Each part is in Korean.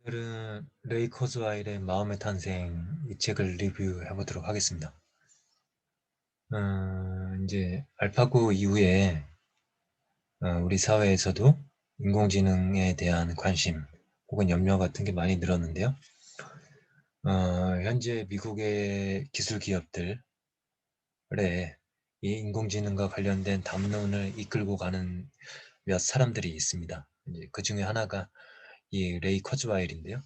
오늘은 레이 커즈와일의 마음의 탄생 이 책을 리뷰해 보도록 하겠습니다. 이제 알파고 이후에 우리 사회에서도 인공지능에 대한 관심 혹은 염려 같은 게 많이 늘었는데요. 현재 미국의 기술 기업들의 이 인공지능과 관련된 담론을 이끌고 가는 몇 사람들이 있습니다. 이제 그 중에 하나가 이 레이 커즈와일인데요.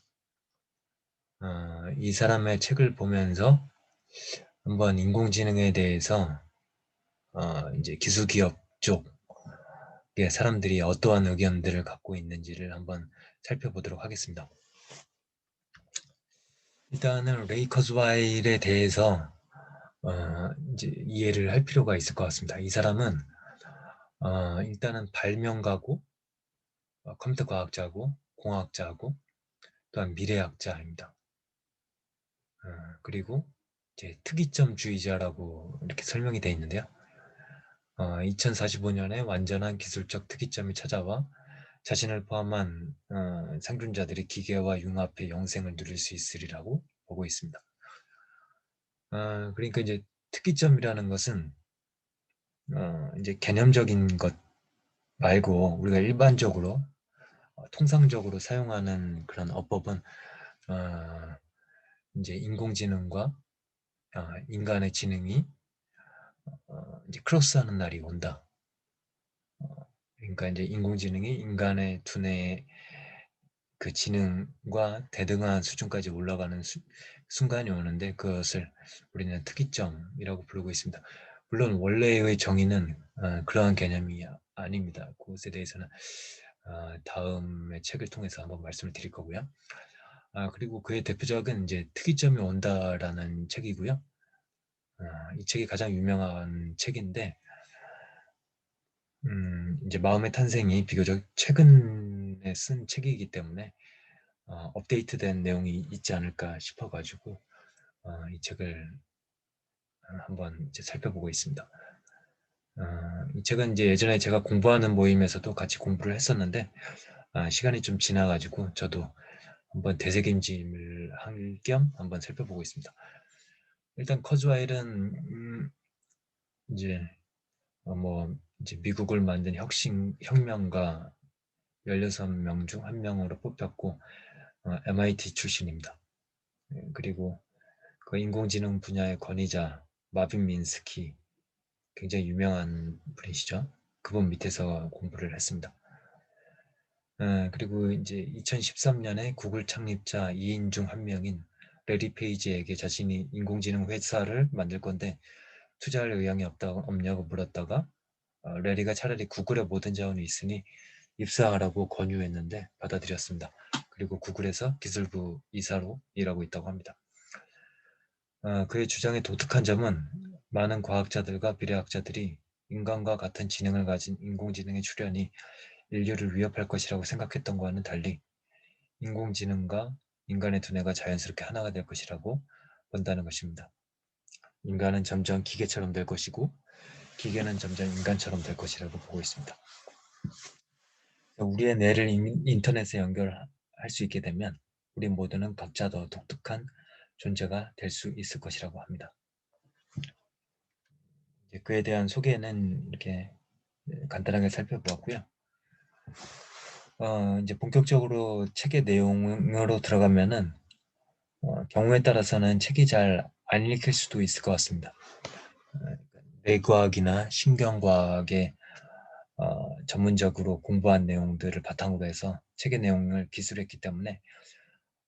이 사람의 책을 보면서 한번 인공지능에 대해서 이제 기술 기업 쪽의 사람들이 어떠한 의견들을 갖고 있는지를 한번 살펴보도록 하겠습니다. 일단은 레이 커즈와일에 대해서 이제 이해를 할 필요가 있을 것 같습니다. 이 사람은 일단은 발명가고 컴퓨터 과학자고 공학자고 또한 미래학자입니다. 그리고 이제 특이점주의자라고 이렇게 설명이 되어 있는데요. 2045년에 완전한 기술적 특이점이 찾아와 자신을 포함한 생존자들이 기계와 융합해 영생을 누릴 수 있으리라고 보고 있습니다. 그러니까 이제 특이점이라는 것은 이제 개념적인 것 말고 우리가 일반적으로 통상적으로 사용하는 그런 어법은 이제 인공지능과 인간의 지능이 이제 크로스하는 날이 온다. 그러니까 이제 인공지능이 인간의 두뇌의 그 지능과 대등한 수준까지 올라가는 순간이 오는데 그것을 우리는 특이점이라고 부르고 있습니다. 물론 원래의 정의는 그러한 개념이 아닙니다. 그것에 대해서는 다음의 책을 통해서 한번 말씀을 드릴 거고요. 그리고 그의 대표작은 이제 특이점이 온다라는 책이고요. 이 책이 가장 유명한 책인데 이제 마음의 탄생이 비교적 최근에 쓴 책이기 때문에 업데이트된 내용이 있지 않을까 싶어가지고 이 책을 한번 이제 살펴보고 있습니다. 이 책은 이제 예전에 제가 공부하는 모임에서도 같이 공부를 했었는데 시간이 좀 지나가지고 저도 한번 되새김질을 할 겸 한번 살펴보고 있습니다. 일단 커즈와일은 이제 뭐 이제 미국을 만든 혁명가 16명 중 한 명으로 뽑혔고 MIT 출신입니다. 그리고 그 인공지능 분야의 권위자 마빈 민스키 굉장히 유명한 분이시죠. 그분 밑에서 공부를 했습니다. 그리고 이제 2013년에 구글 창립자 2인 중 한 명인 레리 페이지에게 자신이 인공지능 회사를 만들 건데 투자할 의향이 없냐고 물었다가 레리가 차라리 구글에 모든 자원이 있으니 입사하라고 권유했는데 받아들였습니다. 그리고 구글에서 기술부 이사로 일하고 있다고 합니다. 그의 주장의 독특한 점은 많은 과학자들과 미래학자들이 인간과 같은 지능을 가진 인공지능의 출현이 인류를 위협할 것이라고 생각했던 것과는 달리 인공지능과 인간의 두뇌가 자연스럽게 하나가 될 것이라고 본다는 것입니다. 인간은 점점 기계처럼 될 것이고 기계는 점점 인간처럼 될 것이라고 보고 있습니다. 우리의 뇌를 인터넷에 연결할 수 있게 되면 우리 모두는 각자 더 독특한 존재가 될 수 있을 것이라고 합니다. 그에 대한 소개는 이렇게 간단하게 살펴보았고요. 이제 본격적으로 책의 내용으로 들어가면은 경우에 따라서는 책이 잘 안 읽힐 수도 있을 것 같습니다. 뇌과학이나 신경과학에 전문적으로 공부한 내용들을 바탕으로 해서 책의 내용을 기술했기 때문에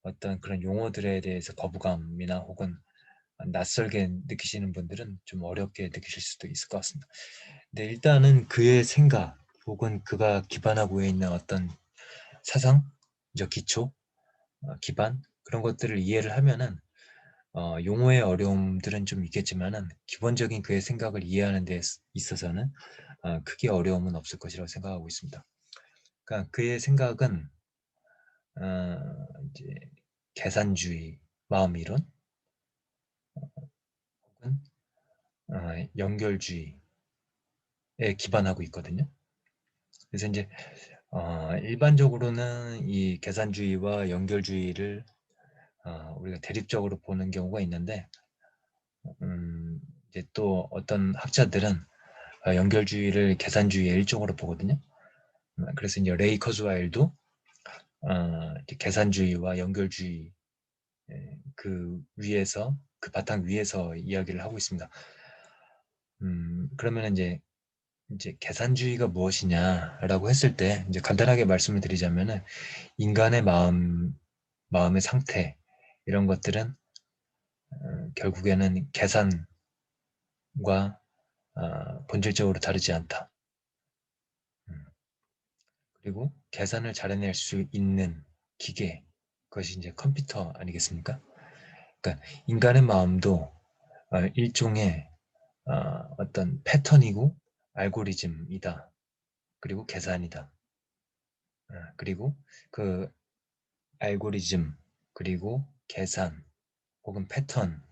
어떤 그런 용어들에 대해서 거부감이나 혹은 낯설게 느끼시는 분들은 좀 어렵게 느끼실 수도 있을 것 같습니다. 근데 일단은 그의 생각 혹은 그가 기반하고 있는 어떤 사상적 기초, 기반 그런 것들을 이해를 하면은 용어의 어려움들은 좀 있겠지만은 기본적인 그의 생각을 이해하는 데 있어서는 크게 어려움은 없을 것이라고 생각하고 있습니다. 그러니까 그의 생각은 이제 계산주의, 마음이론, 혹은 연결주의에 기반하고 있거든요. 그래서 이제 일반적으로는 이 계산주의와 연결주의를 우리가 대립적으로 보는 경우가 있는데, 이제 또 어떤 학자들은 연결주의를 계산주의의 일종으로 보거든요. 그래서 이제 레이 커즈와일도 이제 계산주의와 연결주의 그 위에서, 그 바탕 위에서 이야기를 하고 있습니다. 그러면 이제 계산주의가 무엇이냐라고 했을 때, 이제 간단하게 말씀을 드리자면은 인간의 마음의 상태, 이런 것들은 결국에는 계산과 본질적으로 다르지 않다. 그리고 계산을 잘 해낼 수 있는 기계, 그것이 이제 컴퓨터 아니겠습니까? 그러니까 인간의 마음도 일종의 어떤 패턴이고 알고리즘이다. 그리고 계산이다. 그리고 그 알고리즘, 그리고 계산, 혹은 패턴,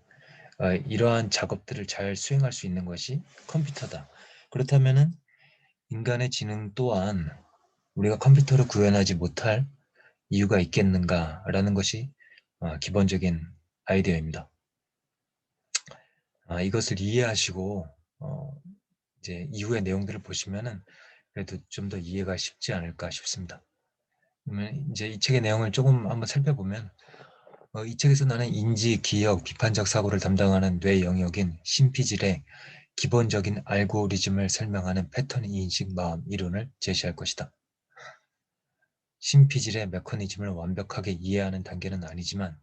이러한 작업들을 잘 수행할 수 있는 것이 컴퓨터다. 그렇다면은 인간의 지능 또한 우리가 컴퓨터로 구현하지 못할 이유가 있겠는가라는 것이 기본적인 아이디어입니다. 이것을 이해하시고 이제 이후의 내용들을 보시면은 그래도 좀 더 이해가 쉽지 않을까 싶습니다. 그러면 이제 이 책의 내용을 조금 한번 살펴보면, 이 책에서 나는 인지, 기억, 비판적 사고를 담당하는 뇌 영역인 심피질의 기본적인 알고리즘을 설명하는 패턴 인식 마음 이론을 제시할 것이다. 심피질의 메커니즘을 완벽하게 이해하는 단계는 아니지만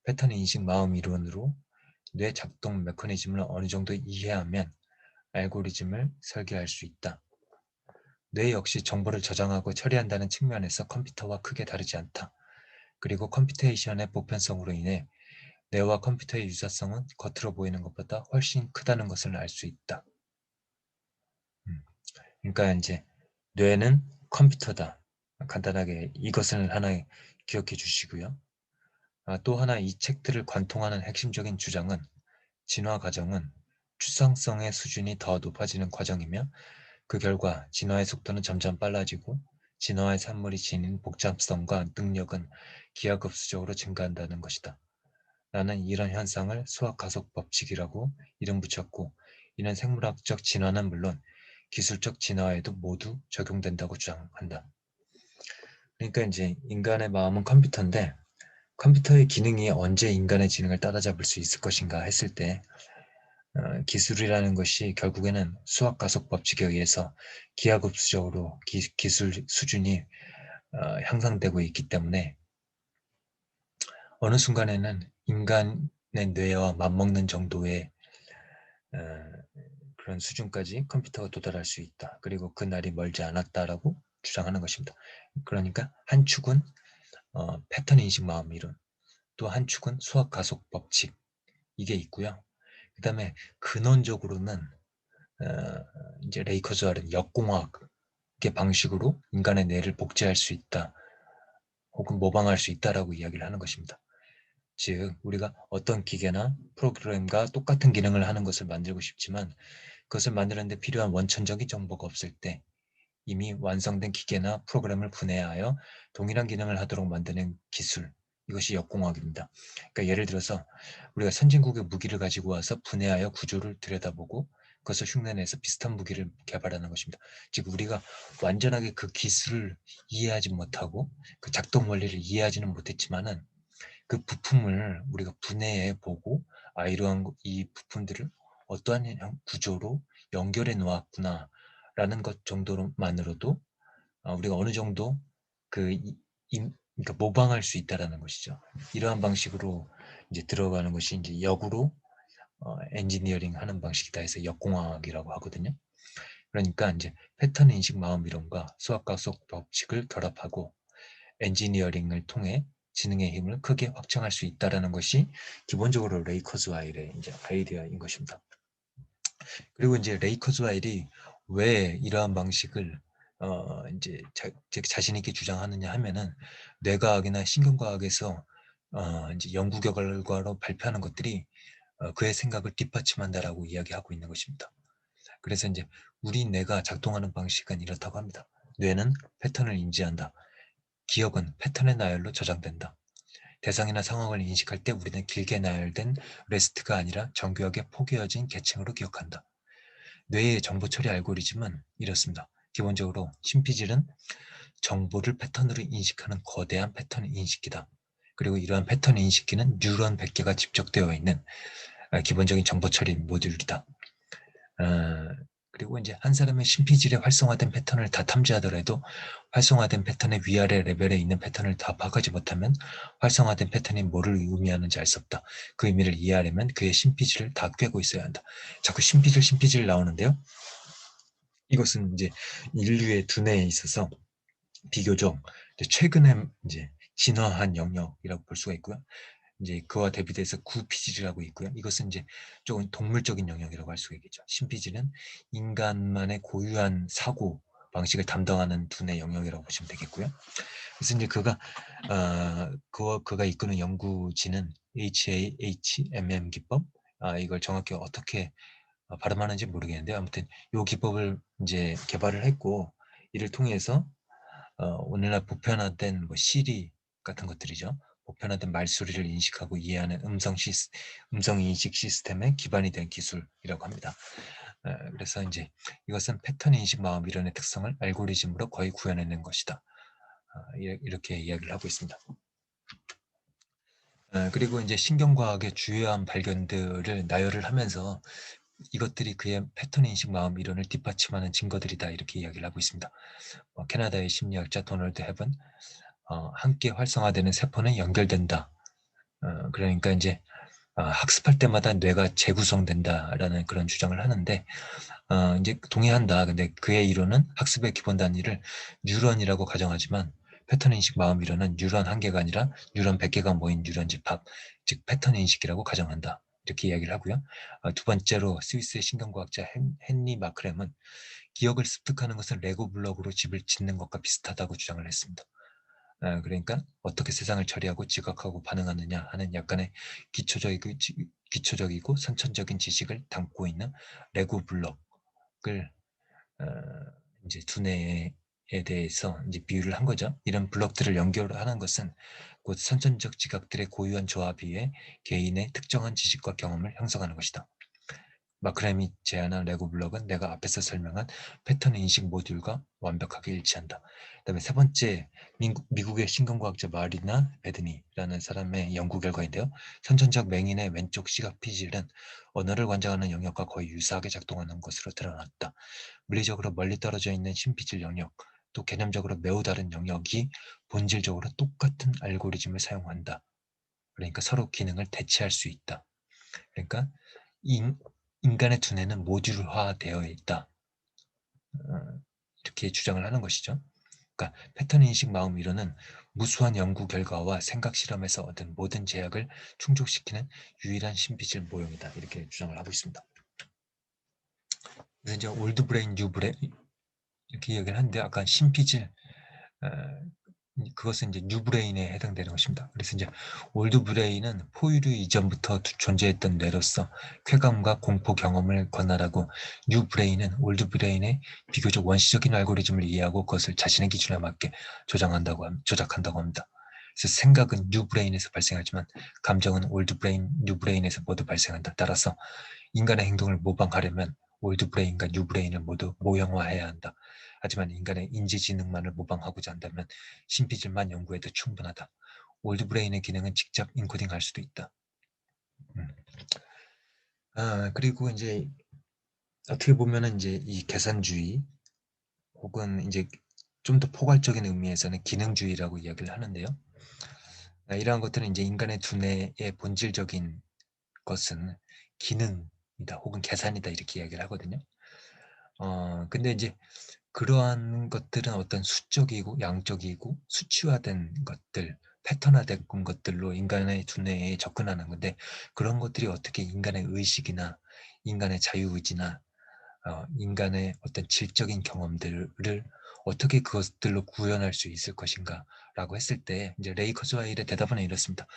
패턴 인식 마음 이론으로 뇌 작동 메커니즘을 어느 정도 이해하면 알고리즘을 설계할 수 있다. 뇌 역시 정보를 저장하고 처리한다는 측면에서 컴퓨터와 크게 다르지 않다. 그리고 컴퓨테이션의 보편성으로 인해 뇌와 컴퓨터의 유사성은 겉으로 보이는 것보다 훨씬 크다는 것을 알 수 있다. 그러니까 이제 뇌는 컴퓨터다. 간단하게 이것을 하나 기억해 주시고요. 또 하나 이 책들을 관통하는 핵심적인 주장은 진화 과정은 추상성의 수준이 더 높아지는 과정이며 그 결과 진화의 속도는 점점 빨라지고 진화의 산물이 지닌 복잡성과 능력은 기하급수적으로 증가한다는 것이다. 나는 이런 현상을 수학가속 법칙이라고 이름 붙였고 이는 생물학적 진화는 물론 기술적 진화에도 모두 적용된다고 주장한다. 그러니까 이제 인간의 마음은 컴퓨터인데 컴퓨터의 기능이 언제 인간의 지능을 따라잡을 수 있을 것인가 했을 때 기술이라는 것이 결국에는 수학가속 법칙에 의해서 기하급수적으로 기술 수준이 향상되고 있기 때문에 어느 순간에는 인간의 뇌와 맞먹는 정도의 어, 그런 수준까지 컴퓨터가 도달할 수 있다. 그리고 그 날이 멀지 않았다라고 주장하는 것입니다. 그러니까 한 축은 패턴 인식 마음 이론, 또 한 축은 수학 가속 법칙, 이게 있고요. 그 다음에 근원적으로는 이제 레이커즈알은 역공학의 방식으로 인간의 뇌를 복제할 수 있다, 혹은 모방할 수 있다라고 이야기를 하는 것입니다. 즉 우리가 어떤 기계나 프로그램과 똑같은 기능을 하는 것을 만들고 싶지만 그것을 만드는데 필요한 원천적인 정보가 없을 때 이미 완성된 기계나 프로그램을 분해하여 동일한 기능을 하도록 만드는 기술, 이것이 역공학입니다. 그러니까 예를 들어서 우리가 선진국의 무기를 가지고 와서 분해하여 구조를 들여다보고 그것을 흉내내서 비슷한 무기를 개발하는 것입니다. 즉 우리가 완전하게 그 기술을 이해하지 못하고 그 작동 원리를 이해하지는 못했지만은 그 부품을 우리가 분해해 보고 이러한 이 부품들을 어떠한 구조로 연결해 놓았구나라는 것 정도만으로도 우리가 어느 정도 그 그러니까 모방할 수 있다라는 것이죠. 이러한 방식으로 이제 들어가는 것이 이제 역으로 엔지니어링 하는 방식이다 해서 역공학이라고 하거든요. 그러니까 이제 패턴 인식 마음 이론과 수학가속 법칙을 결합하고 엔지니어링을 통해 지능의 힘을 크게 확장할 수 있다라는 것이 기본적으로 레이 커즈와일의 이제 아이디어인 것입니다. 그리고 이제 레이 커즈와일이 왜 이러한 방식을 이제 자신 있게 주장하느냐 하면은 뇌과학이나 신경과학에서 이제 연구 결과로 발표하는 것들이 그의 생각을 뒷받침한다라고 이야기하고 있는 것입니다. 그래서 이제 우리 뇌가 작동하는 방식은 이렇다고 합니다. 뇌는 패턴을 인지한다. 기억은 패턴의 나열로 저장된다. 대상이나 상황을 인식할 때 우리는 길게 나열된 레스트가 아니라 정교하게 포개어진 계층으로 기억한다. 뇌의 정보 처리 알고리즘은 이렇습니다. 기본적으로 신피질은 정보를 패턴으로 인식하는 거대한 패턴 인식기다. 그리고 이러한 패턴 인식기는 뉴런 100개가 집적되어 있는 기본적인 정보 처리 모듈이다. 그리고 이제 한 사람의 신피질에 활성화된 패턴을 다 탐지하더라도 활성화된 패턴의 위아래 레벨에 있는 패턴을 다 파악하지 못하면 활성화된 패턴이 뭐를 의미하는지 알 수 없다. 그 의미를 이해하려면 그의 신피질을 다 꿰고 있어야 한다. 자꾸 신피질 나오는데요. 이것은 이제 인류의 두뇌에 있어서 비교적 최근에 이제 진화한 영역이라고 볼 수가 있고요. 이제 그와 대비돼서 구피질이라고 있고요. 이것은 이제 조금 동물적인 영역이라고 할 수가 있겠죠. 신피질은 인간만의 고유한 사고 방식을 담당하는 두뇌 영역이라고 보시면 되겠고요. 그래서 이제 그가 이끄는 연구진은 HAHMM 기법, 이걸 정확히 어떻게 발음하는지 모르겠는데 아무튼 이 기법을 이제 개발을 했고 이를 통해서 오늘날 보편화된 뭐 시리 같은 것들이죠. 보편화된 말소리를 인식하고 이해하는 음성 인식 시스템의 기반이 된 기술이라고 합니다. 그래서 이제 이것은 패턴 인식 마음 이론의 특성을 알고리즘으로 거의 구현해낸 것이다. 이렇게 이야기를 하고 있습니다. 그리고 이제 신경과학의 주요한 발견들을 나열을 하면서 이것들이 그의 패턴 인식 마음 이론을 뒷받침하는 증거들이다 이렇게 이야기를 하고 있습니다. 캐나다의 심리학자 도널드 헵은 함께 활성화되는 세포는 연결된다. 그러니까 이제 학습할 때마다 뇌가 재구성된다라는 그런 주장을 하는데 이제 동의한다. 근데 그의 이론은 학습의 기본 단위를 뉴런이라고 가정하지만 패턴 인식 마음 이론은 뉴런 한 개가 아니라 뉴런 100개가 모인 뉴런 집합, 즉 패턴 인식이라고 가정한다. 이렇게 이야기를 하고요. 두 번째로 스위스의 신경과학자 헨리 마크렘은 기억을 습득하는 것은 레고 블록으로 집을 짓는 것과 비슷하다고 주장을 했습니다. 그러니까 어떻게 세상을 처리하고 지각하고 반응하느냐 하는 약간의 기초적이고 선천적인 지식을 담고 있는 레고 블록을 이제 두뇌에 대해서 이제 비유를 한 거죠. 이런 블록들을 연결하는 것은 곧 선천적 지각들의 고유한 조합에 의해 개인의 특정한 지식과 경험을 형성하는 것이다. 마크렘이 제안한 레고 블록은 내가 앞에서 설명한 패턴 인식 모듈과 완벽하게 일치한다. 그다음에 세 번째, 미국의 신경과학자 마리나 베드니라는 사람의 연구 결과인데요. 선천적 맹인의 왼쪽 시각 피질은 언어를 관장하는 영역과 거의 유사하게 작동하는 것으로 드러났다. 물리적으로 멀리 떨어져 있는 신피질 영역, 또 개념적으로 매우 다른 영역이 본질적으로 똑같은 알고리즘을 사용한다. 그러니까 서로 기능을 대체할 수 있다. 그러니까 인간의 두뇌는 모듈화되어 있다. 이렇게 주장을 하는 것이죠. 그러니까 패턴 인식 마음 이론은 무수한 연구 결과와 생각 실험에서 얻은 모든 제약을 충족시키는 유일한 신비질 모형이다. 이렇게 주장을 하고 있습니다. 그래서 이제 올드 브레인, 뉴 브레인 이렇게 이야기를 하는데 아까 신피질 그것은 이제 뉴 브레인에 해당되는 것입니다. 그래서 이제 올드 브레인은 포유류 이전부터 존재했던 뇌로서 쾌감과 공포 경험을 관할하고 뉴 브레인은 올드 브레인의 비교적 원시적인 알고리즘을 이해하고 그것을 자신의 기준에 맞게 조작한다고 합니다. 그래서 생각은 뉴 브레인에서 발생하지만 감정은 올드 브레인, 뉴 브레인에서 모두 발생한다. 따라서 인간의 행동을 모방하려면 올드 브레인과 뉴 브레인을 모두 모형화해야 한다. 하지만 인간의 인지지능만을 모방하고자 한다면 신피질만 연구해도 충분하다. 올드 브레인의 기능은 직접 인코딩할 수도 있다. 그리고 이제 어떻게 보면은 이제 이 계산주의 혹은 이제 좀 더 포괄적인 의미에서는 기능주의라고 이야기를 하는데요. 이러한 것들은 이제 인간의 두뇌의 본질적인 것은 기능이다 혹은 계산이다 이렇게 이야기를 하거든요. 근데 이제 그러한 것들은 어떤 수적이고 양적이고 수치화된 것들, 패턴화된 것들로 인간의 두뇌에 접근하는 건데 그런 것들이 어떻게 인간의 의식이나 인간의 자유의지나 인간의 어떤 질적인 경험들을 어떻게 그것들로 구현할 수 있을 것인가라고 했을 때 이제 레이 커즈와일의 대답은 이렇습니다.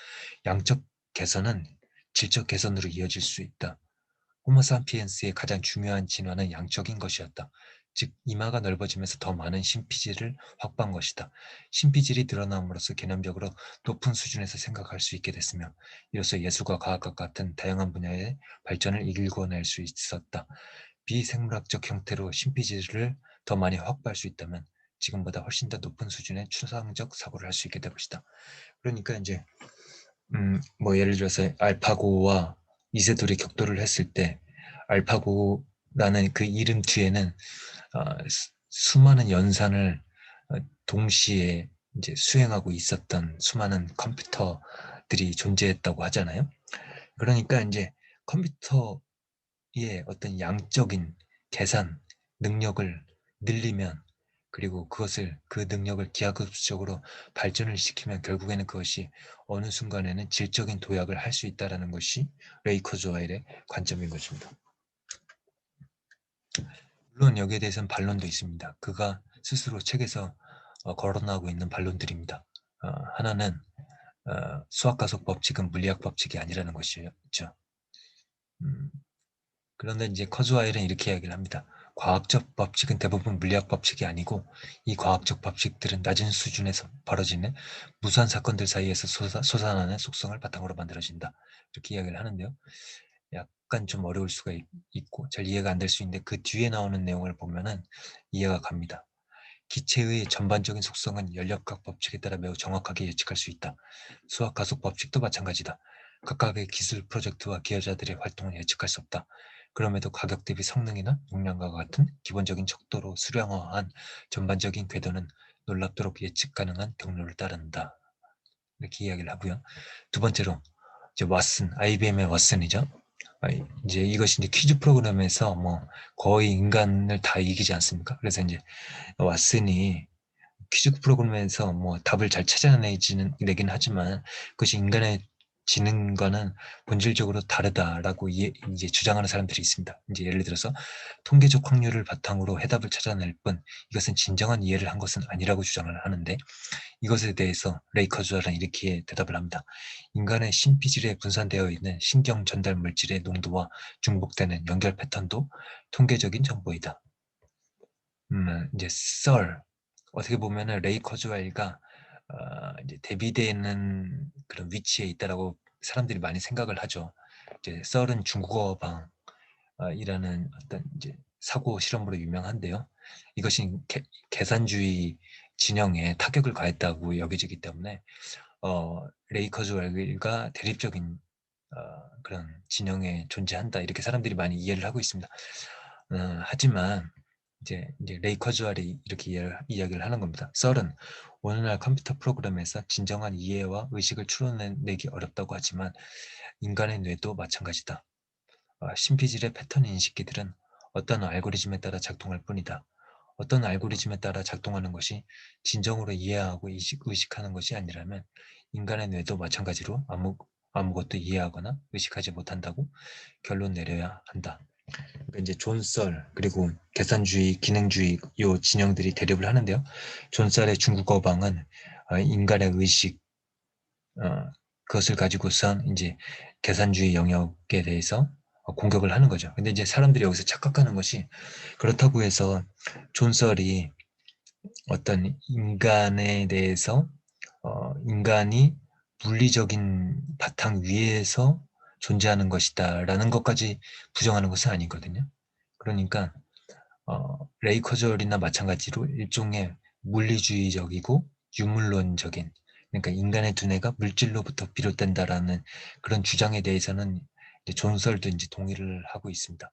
양적 개선은 질적 개선으로 이어질 수 있다. 호모사피엔스의 가장 중요한 진화는 양적인 것이었다. 즉 이마가 넓어지면서 더 많은 신피질을 확보한 것이다. 신피질이 늘어남으로써 개념적으로 높은 수준에서 생각할 수 있게 됐으며 이로써 예술과 과학과 같은 다양한 분야의 발전을 이끌어낼 수 있었다. 비생물학적 형태로 신피질을 더 많이 확보할 수 있다면 지금보다 훨씬 더 높은 수준의 추상적 사고를 할 수 있게 될 것이다. 그러니까 이제 뭐 예를 들어서 알파고와 이세돌이 격돌을 했을 때 알파고라는 그 이름 뒤에는 수많은 연산을 동시에 이제 수행하고 있었던 수많은 컴퓨터들이 존재했다고 하잖아요. 그러니까 이제 컴퓨터의 어떤 양적인 계산 능력을 늘리면 그리고 그 능력을 기하급수적으로 발전을 시키면 결국에는 그것이 어느 순간에는 질적인 도약을 할 수 있다는 것이 레이 커즈와일의 관점인 것입니다. 물론 여기에 대해서는 반론도 있습니다. 그가 스스로 책에서 거론하고 있는 반론들입니다. 하나는 수학가속 법칙은 물리학 법칙이 아니라는 것이었죠. 그런데 이제 커즈와일은 이렇게 이야기를 합니다. 과학적 법칙은 대부분 물리학 법칙이 아니고 이 과학적 법칙들은 낮은 수준에서 벌어지는 무수한 사건들 사이에서 솟아나는 속성을 바탕으로 만들어진다. 이렇게 이야기를 하는데요. 약간 좀 어려울 수가 있고 잘 이해가 안 될 수 있는데 그 뒤에 나오는 내용을 보면은 이해가 갑니다. 기체의 전반적인 속성은 연력학 법칙에 따라 매우 정확하게 예측할 수 있다. 수학 가속 법칙도 마찬가지다. 각각의 기술 프로젝트와 기여자들의 활동을 예측할 수 없다. 그럼에도 가격 대비 성능이나 용량과 같은 기본적인 척도로 수량화한 전반적인 궤도는 놀랍도록 예측 가능한 경로를 따른다. 이렇게 이야기를 하고요. 두 번째로 이제 왓슨, IBM의 왓슨이죠. 이제 이것이 이제 퀴즈 프로그램에서 뭐 거의 인간을 다 이기지 않습니까? 그래서 이제 왓슨이 퀴즈 프로그램에서 뭐 답을 잘 찾아내긴 하지만 그것이 인간의 지능과는 본질적으로 다르다라고 이제 주장하는 사람들이 있습니다. 이제 예를 들어서 통계적 확률을 바탕으로 해답을 찾아낼 뿐 이것은 진정한 이해를 한 것은 아니라고 주장을 하는데 이것에 대해서 레이 커즈웰은 이렇게 대답을 합니다. 인간의 신피질에 분산되어 있는 신경 전달 물질의 농도와 중복되는 연결 패턴도 통계적인 정보이다. 이제 썰 어떻게 보면은 레이 커즈웰가 이제 대비되는 그런 위치에 있다라고 사람들이 많이 생각을 하죠. 이제 썰은 중국어 방이라는 어떤 이제 사고 실험으로 유명한데요. 이것이 계산주의 진영에 타격을 가했다고 여겨지기 때문에 레이 커즈웰과 대립적인 그런 진영에 존재한다 이렇게 사람들이 많이 이해를 하고 있습니다. 하지만 이제 레이 커즈웰이 이렇게 이야기를 하는 겁니다. 썰은 오늘날 컴퓨터 프로그램에서 진정한 이해와 의식을 추론내기 어렵다고 하지만 인간의 뇌도 마찬가지다. 신피질의 패턴 인식기들은 어떤 알고리즘에 따라 작동할 뿐이다. 어떤 알고리즘에 따라 작동하는 것이 진정으로 이해하고 의식하는 것이 아니라면 인간의 뇌도 마찬가지로 아무것도 이해하거나 의식하지 못한다고 결론 내려야 한다. 그러니까 이제 존 썰 그리고 계산주의, 기능주의 요 진영들이 대립을 하는데요. 존 썰의 중국어방은 인간의 의식 그것을 가지고선 이제 계산주의 영역에 대해서 공격을 하는 거죠. 근데 이제 사람들이 여기서 착각하는 것이 그렇다고 해서 존 썰이 어떤 인간에 대해서 인간이 물리적인 바탕 위에서 존재하는 것이다라는 것까지 부정하는 것은 아니거든요. 그러니까 레이 커절이나 마찬가지로 일종의 물리주의적이고 유물론적인 그러니까 인간의 두뇌가 물질로부터 비롯된다라는 그런 주장에 대해서는 이제 존설도 이제 동의를 하고 있습니다.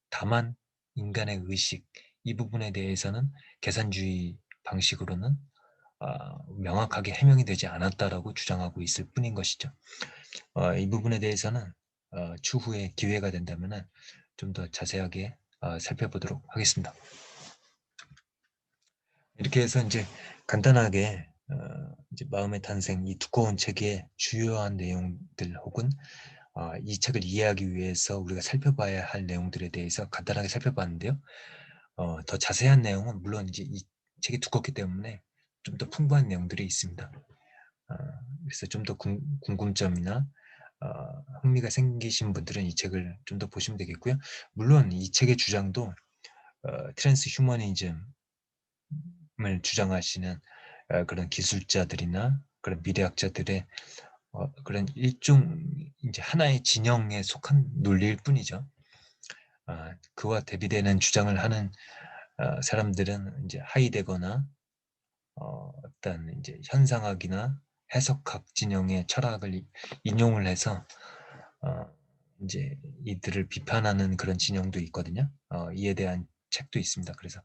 다만 인간의 의식 이 부분에 대해서는 계산주의 방식으로는 명확하게 해명이 되지 않았다라고 주장하고 있을 뿐인 것이죠. 이 부분에 대해서는 추후에 기회가 된다면 좀 더 자세하게 살펴보도록 하겠습니다. 이렇게 해서 이제 간단하게 이제 마음의 탄생 이 두꺼운 책의 주요한 내용들 혹은 이 책을 이해하기 위해서 우리가 살펴봐야 할 내용들에 대해서 간단하게 살펴봤는데요. 더 자세한 내용은 물론 이제 이 책이 두껍기 때문에 좀 더 풍부한 내용들이 있습니다. 그래서 좀 더 궁금점이나 흥미가 생기신 분들은 이 책을 좀 더 보시면 되겠고요. 물론 이 책의 주장도 트랜스 휴머니즘을 주장하시는 그런 기술자들이나 그런 미래학자들의 그런 일종 이제 하나의 진영에 속한 논리일 뿐이죠. 그와 대비되는 주장을 하는 사람들은 이제 하이되거나 어떤 이제 현상학이나 해석학 진영의 철학을 인용을 해서 이제 이들을 비판하는 그런 진영도 있거든요. 이에 대한 책도 있습니다. 그래서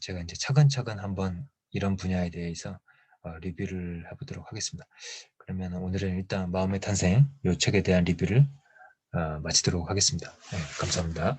제가 이제 차근차근 한번 이런 분야에 대해서 리뷰를 해보도록 하겠습니다. 그러면 오늘은 일단 마음의 탄생 이 책에 대한 리뷰를 마치도록 하겠습니다. 네, 감사합니다.